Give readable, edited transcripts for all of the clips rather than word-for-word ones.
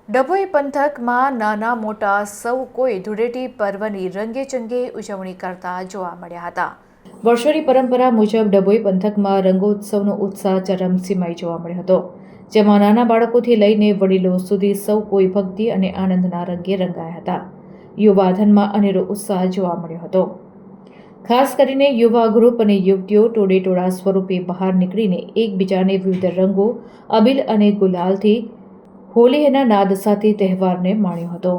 ડભોઈ પંથકમાં નાના મોટા સૌ કોઈ ધૂળેટી પર્વની રંગેચંગે ઉજવણી કરતા જોવા મળ્યા હતા। વર્ષોની પરંપરા મુજબ ડભોઈ પંથકમાં રંગોત્સવનો ઉત્સાહ ચરમસીમાએ જોવા મળ્યો હતો, જેમાં નાના બાળકોથી લઈને વડીલો સુધી સૌ કોઈ ભક્તિ અને આનંદના રંગે રંગાયા હતા। યુવાધનમાં અનેરો ઉત્સાહ જોવા મળ્યો હતો। ખાસ કરીને યુવા ગ્રુપ અને યુવતીઓ ટોળેટોળા સ્વરૂપે બહાર નીકળીને એકબીજાને વિવિધ રંગો, અબીલ અને ગુલાલથી હોલીના નાદ સાથે તહેવારને માણ્યો હતો,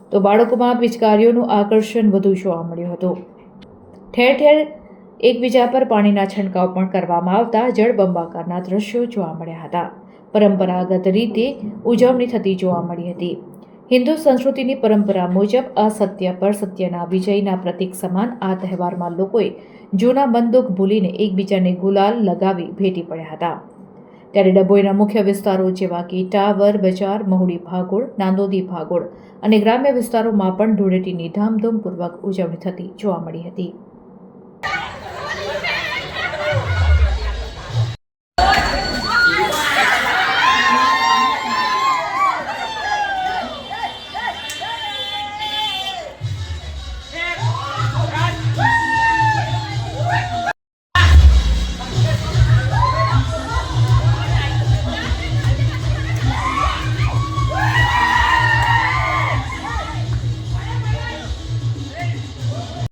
તો બાળકોમાં પિચકારીઓનું આકર્ષણ વધુ જોવા મળ્યું હતું। ઠેર ઠેર એકબીજા પર પાણીના છંટકાવ પણ કરવામાં આવતા જળબંબાકારના દ્રશ્યો જોવા મળ્યા હતા। પરંપરાગત રીતે ઉજવણી થતી જોવા મળી હતી। હિન્દુ સંસ્કૃતિની પરંપરા મુજબ અસત્ય પર સત્યના વિજયના પ્રતીક સમાન આ તહેવારમાં લોકોએ જૂના મન દુઃખ ભૂલીને એકબીજાને ગુલાલ લગાવી ભેટી પડ્યા હતા। ત્યારે ડભોઈના મુખ્ય વિસ્તારો જેવા કે ટાવર બજાર, મહુડી ભાગોળ, નાંદોદી ભાગોળ અને ગ્રામ્ય વિસ્તારોમાં પણ ધૂળેટીની ધામધૂમપૂર્વક ઉજવણી થતી જોવા મળી હતી।